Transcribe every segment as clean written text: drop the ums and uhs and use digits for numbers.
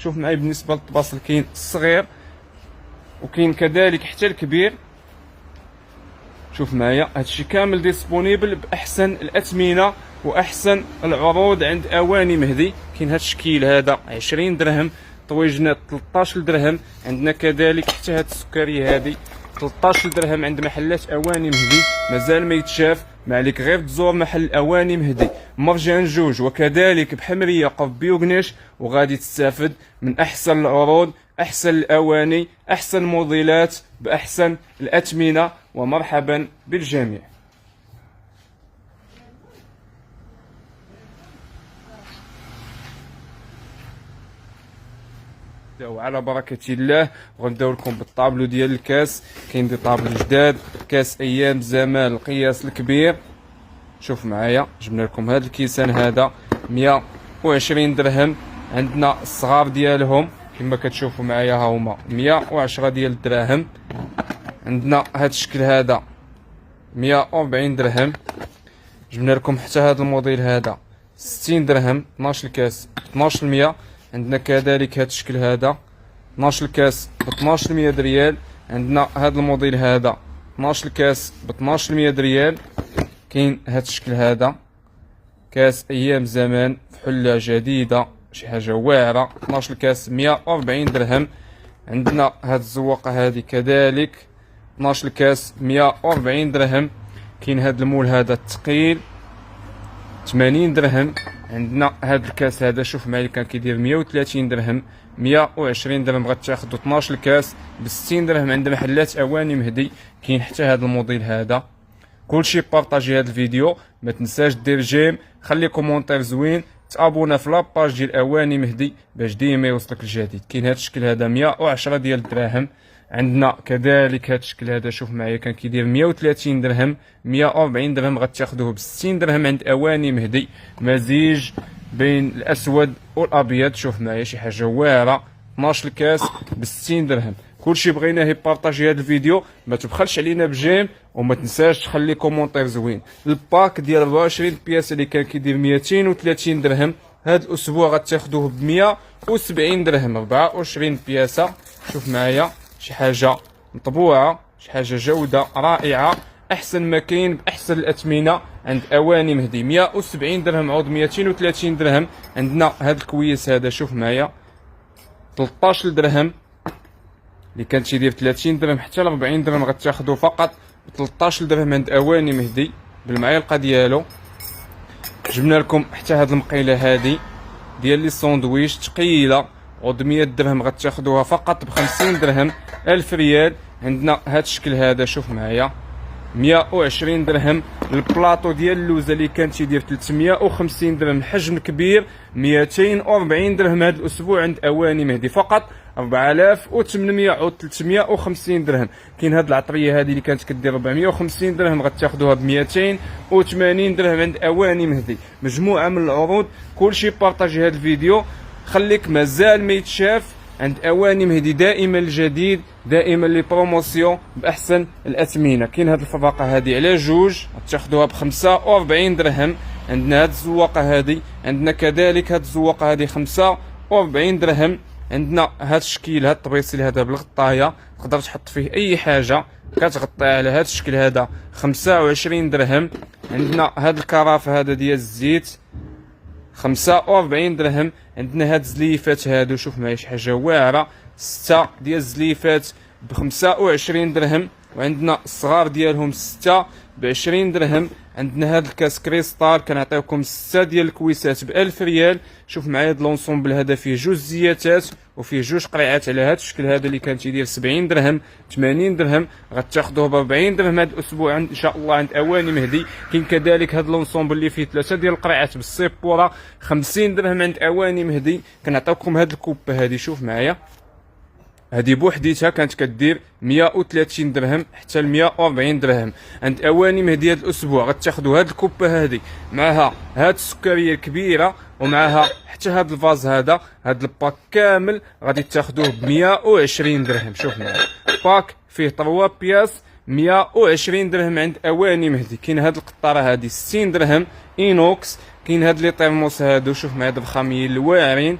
شوف معايا بالنسبه للطباصل كاين الصغير وكاين كذلك حتى الكبير. شوف معايا هادشي كامل ديسپونيبل باحسن الاثمنه واحسن العروض عند اواني مهدي. كاين هاد الشكيل هذا 20 درهم، طويجنات 13 درهم. عندنا كذلك حتى هاد السكريه هذه 13 درهم عند محلات اواني مهدي. مازال ما يتشاف، ما عليك غير تزور محل اواني مهدي مرجان جوج وكذلك بحمريه قرب بيوغنيش، وغادي تستافد من احسن العروض، احسن الاواني، احسن الموديلات باحسن الاثمنه. ومرحبا بالجميع. وعلى بركة الله غنبداو لكم بالطابلو ديال الكاس. كاين دي طابلو جداد، كاس ايام زمان القياس الكبير. شوف معايا جبنا لكم هذا الكيسان هذا 120 درهم. عندنا الصغار ديالهم كما كتشوفوا معايا ها هما 110 ديال الدراهم. عندنا هذا الشكل هذا 140 درهم. جبنا لكم حتى هذا الموديل هذا 60 درهم، 12 الكاس ب 1200. عندنا كذلك هذا الشكل هذا 12 الكاس ب 1200 ريال. عندنا هذا الموديل هذا 12 الكاس ب 1200 ريال. كاين هذا الشكل هذا كاس ايام زمان في حله جديده، شي حاجه واعره، 12 الكاس 140 درهم. عندنا هذه الزواقه هذه كذلك 12 الكاس 140 درهم. كاين هذا المول هذا الثقيل 80 درهم. عندنا هذا الكاس هذا شوف معايا كان كيدير 130 درهم، 120 درهم غتاخدو 12 الكاس ب 60 درهم عند محلات اواني مهدي. كاين حتى هذا الموديل هذا. كلشي بارطاجي هذا الفيديو، ما تنساش دير جيم، خلي كومونتير زوين، تابونا في لاباج ديال اواني مهدي باش ديما يوصلك الجديد. كاين هذا الشكل هذا 110 ديال الدراهم. عندنا كذلك هذا الشكل هذا شوف معايا كان كيدير 130 درهم، 140 درهم غتاخدوه ب 60 درهم عند اواني مهدي. مزيج بين الاسود والابيض، شوف معايا شي حاجه واعره، 12 الكاس ب 60 درهم. كلشي بغيناه يبارطاجي هذا الفيديو، ما تبخلش علينا بجيم وما تنساش تخلي كومونتير زوين. الباك ديال 24 بياس اللي كان كيدير 230 درهم، هذا الاسبوع غتاخدوه ب 170 درهم، 24 بياسه. شوف معايا شي حاجه مطبوعه، شي حاجه جوده رائعه، احسن ما كاين باحسن الاثمنه عند اواني مهدي. 170 درهم عوض 230 درهم. عندنا هذا الكويس هذا شوف معايا 13 درهم اللي كان تيدير 30 درهم حتى ل 40 درهم غتاخدو فقط ب 13 درهم عند اواني مهدي بالمعيلقه ديالو. جبنا لكم حتى هذه المقيله هذه ديال لي ساندويش ثقيله عوض 100 درهم غتاخدوها فقط ب 50 درهم، 1000 ريال. عندنا هذا الشكل هذا شوف معايا 120 درهم. البلاطو ديال اللوزه اللي كان تيدير 350 درهم الحجم كبير 240 درهم هذا الاسبوع عند اواني مهدي فقط 4800 عود 350 درهم. كاين هذه العطريه هذه اللي كانت كدير 450 درهم غتاخدوها ب 280 درهم عند اواني مهدي. مجموعه من العروض. كلشي بارطاجي هذا الفيديو، خليك مازال ما يتشاف عند اواني مهدي دائما الجديد، دائما لي بروموسيون باحسن الاثمنه. كاين هذه الفراقه هذه على جوج غتاخدوها ب 45 درهم. عندنا هذه الزواقه هذه، عندنا كذلك هذه الزواقه هذه 45 درهم. عندنا هذا الشكل هذا الطبيسيل هذا بالغطايه، تقدر تحط فيه اي حاجه كتغطي على هذا الشكل هذا 25 درهم. عندنا هذا الكراف هذا ديال الزيت 45 درهم. عندنا هاد الزليفات هادو شوف معايا شي حاجه واعره، 6 ديال الزليفات ب 25 درهم. وعندنا الصغار ديالهم 6 ب 20 درهم. عندنا هاد الكاس كريستال كنعطيوكم 6 ديال الكويسات ب 1000 ريال. شوف معايا هاد لونسومبل هذا فيه جوج زياتات وفيه جوج قريعات على هاد الشكل هذا اللي كان تيدير 70 درهم 80 درهم غتاخدوه ب 40 درهم هاد الاسبوع ان شاء الله عند اواني مهدي. كاين كذلك هاد لونسومبل اللي فيه 3 ديال القريعات بالسيبوره 50 درهم عند اواني مهدي. كنعطيوكم هاد الكوبه هذه شوف معايا، هذه بوحديتها كانت كدير 130 درهم حتى ل 140 درهم عند اواني مهدي. هذا الاسبوع غتاخدوا هذه الكوبه هذه معها هذه السكريه الكبيره ومعها حتى هذا الفاز هذا الباك كامل غادي تاخدوه ب 120 درهم. شوف معايا باك فيه 3 بياس 120 درهم عند اواني مهدي. كاين هذه القطاره هذه 60 درهم اينوكس. كاين هاد لي طيرموس هادو شوف معايا الفخاميين الواعرين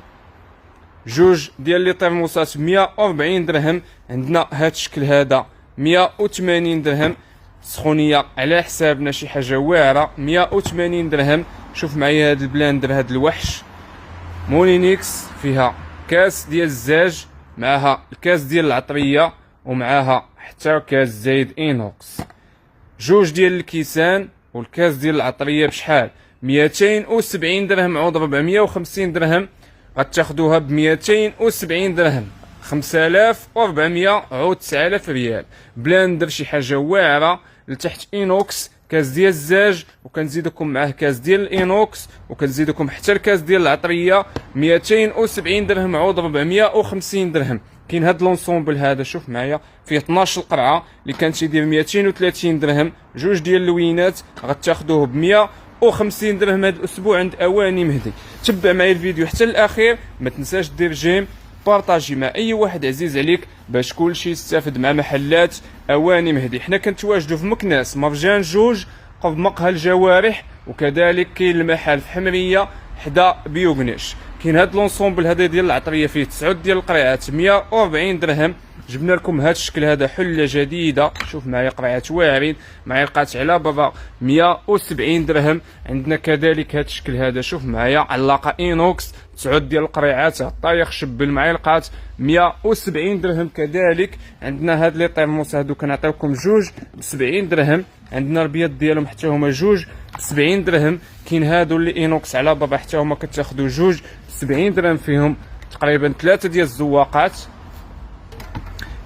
جوج ديال لي طرموسات 140 درهم. عندنا هاد الشكل هذا 180 درهم. سخونيه على حسابنا شي حاجه واعره 180 درهم. شوف معايا هاد البلاندر، هاد الوحش مولينيكس، فيها كاس ديال الزاج معاها الكاس ديال العطريه ومعاها حتى كاس زايد اينوكس. جوج ديال الكيسان والكاس ديال العطريه بشحال؟ 270 درهم عوض 450 درهم. غتاخدوها ب 270 درهم، 5400 عود 9000 ريال. بلاندر شي حاجه واعره لتحت اينوكس، كاس ديال الزاج، وكنزيدكم معاه كاس ديال الاينوكس، وكنزيدكم حتى الكاس ديال العطريه. 270 درهم عوض 450 درهم. كاين هاد لونسومبل هذا، شوف معايا، فيه 12 قرعه اللي كان تيدير 230 درهم. جوج ديال اللوينات غتاخدوه ب 150 درهم هذا الاسبوع عند اواني مهدي. تبع معايا الفيديو حتى الاخير، ما تنساش دير جيم، بارطاجي مع اي واحد عزيز عليك باش كلشي يستافد مع محلات اواني مهدي. حنا كنتواجدوا في مكناس مرجان جوج قرب مقهى الجوارح، وكذلك كاين المحل في حمريه حدا بيوغنيش. كاين هاد لونسومبل هذا ديال العطريه فيه 9 ديال القرعات 140 درهم. جبنا لكم هاد الشكل هذا حله جديده، شوف معايا قرعات واعرين، معايا لقات على برا 170 درهم. عندنا كذلك هاد الشكل هذا، شوف معايا علاقه اينوكس 9 ديال القريعات، الطايخ شبل معايا لقات 170 درهم. كذلك عندنا هاد لي طيرموس هادو كنعطيوكم جوج ب 70 درهم. عندنا البيض ديالهم حتى هما جوج ب 70 درهم. كاين هادو اللي اينوكس على برا حتى هما كتاخدو جوج ب 70 درهم، فيهم تقريبا 3 ديال الزواقات.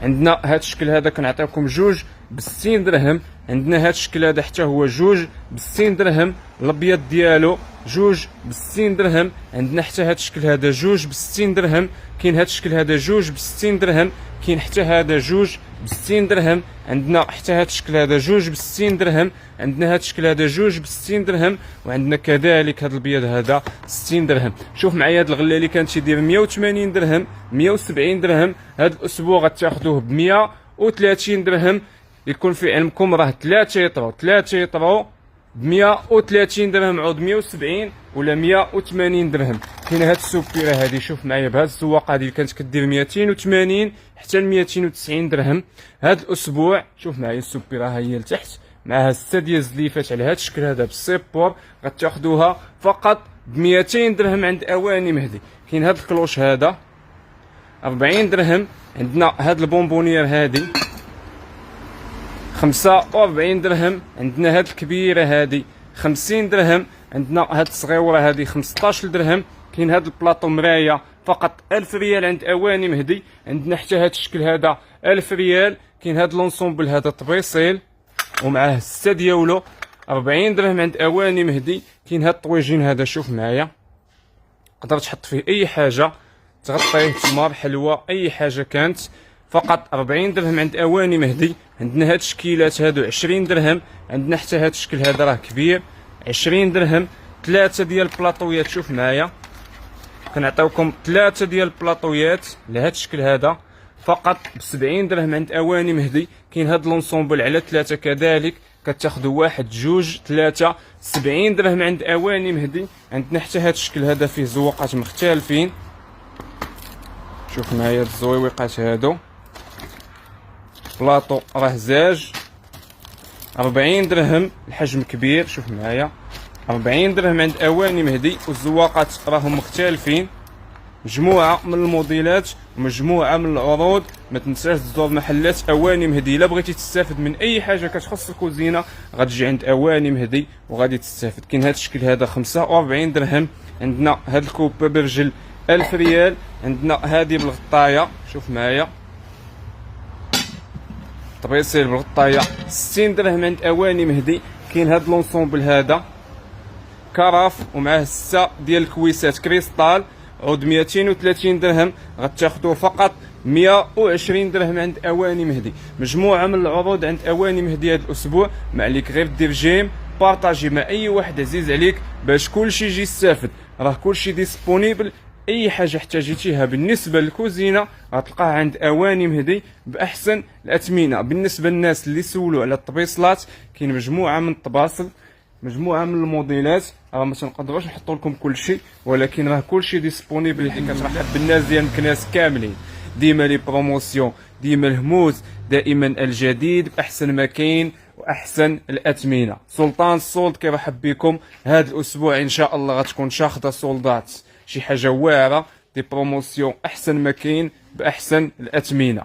عندنا هاد الشكل هذا كنعطيوكم جوج ب 60 درهم. عندنا هاد الشكل هذا حتى هو جوج ب 60 درهم، الابيض ديالو جوج ب 60 درهم. عندنا حتى هاد الشكل هذا جوج ب 60 درهم. كاين هاد الشكل هذا جوج ب 60 درهم. كاين حتى هذا جوج ب 60 درهم. عندنا حتى هاد الشكل هذا جوج ب 60 درهم. عندنا هاد الشكل هذا جوج ب 60 درهم. وعندنا كذلك هاد الابيض هذا 60 درهم. شوف معايا هاد الغله اللي كانت تيدير 180 درهم 170 درهم، هاد الاسبوع غتاخدوه ب 130 درهم. يكون في علمكم راه ثلاثه يطرو ب 130 درهم عوض 170 ولا 180 درهم. كاين هاد السوبيره هادي، شوف معايا بهاد الزواقه هادي اللي كانت كدير 280 حتى ل 290 درهم. هاد الاسبوع شوف معايا السوبيره ها هي لتحت معها 6 ديال الزليفات على هاد الشكل هذا بالسيبور، غتاخدوها فقط ب 200 درهم عند اواني مهدي. كاين هاد الكلوش هذا 40 درهم. عندنا هاد البونبونيير هادي 45 درهم. عندنا هاد الكبيره هادي 50 درهم. عندنا هاد الصغيوره هادي 15 درهم. كاين هاد البلاطو مرايه فقط 1000 ريال عند اواني مهدي. عندنا حتى هاد الشكل هذا 1000 ريال. كاين هاد لونسومبل هذا طبيصيل ومعاه 6 ديالو 40 درهم عند اواني مهدي. كاين هاد الطويجين هذا، شوف معايا، تقدر تحط فيه اي حاجه، تغطيه تمر حلوه اي حاجه كانت، فقط 40 درهم عند اواني مهدي. عندنا هاد الشكيلات هادو 20 درهم. عندنا حتى هاد الشكل هذا راه كبير 20 درهم. 3 ديال البلاطويات، شوف معايا كنعطيوكم 3 ديال البلاطويات لهاد الشكل هذا فقط ب 70 درهم عند اواني مهدي. كاين هاد لونسومبل على 3 كذلك، كتاخدوا واحد جوج 3 70 درهم عند اواني مهدي. عندنا حتى هاد الشكل هذا فيه زواقات مختلفين، شوف معايا هاد الزويوقات هادو، بلاطو راه زاج 40 درهم، الحجم كبير، شوف معايا 40 درهم عند اواني مهدي. والزواقات راهم مختلفين، مجموعه من الموديلات ومجموعه من العروض. ما تنساش تزور محلات اواني مهدي. الا بغيتي تستافد من اي حاجه كتخص الكوزينه غتجي عند اواني مهدي وغادي تستافد. كاين هذا الشكل هذا 45 درهم. عندنا هاد الكوبه برجل 1000 ريال. عندنا هذه بالغطايه، شوف معايا طبيصيل بالغطايه 60 درهم عند اواني مهدي. كاين هاد لونسومبل هذا كراف ومعاه 6 ديال الكويسات كريستال عود 230 درهم، غتاخدوه فقط 120 درهم عند اواني مهدي. مجموعه من العروض عند اواني مهدي هذا الاسبوع. ما عليك غير دير جيم، بارطاجي مع اي واحد عزيز عليك باش كلشي يجي يستافد. راه كلشي ديسپونيبل، اي حاجه احتاجيتيها بالنسبه للكوزينه غتلقاها عند اواني مهدي باحسن الاثمنه. بالنسبه للناس اللي سولوا على الطبيصلات، كاين مجموعه من الطباصل مجموعه من الموديلات. راه ما تنقدروش نحطوا لكم كل شيء، ولكن راه كل شيء ديسپونيبل اللي كترحب بالناس ديال مكناس كاملين. ديما لي بروموسيون، ديما الهموز، دائما الجديد باحسن ما كاين واحسن الاثمنه. سلطان السولد كيرحب بكم. هذا الاسبوع ان شاء الله غتكون شاخده سولدات شي حاجه واعره، دي بروموسيون احسن ما كاين باحسن الاثمنه.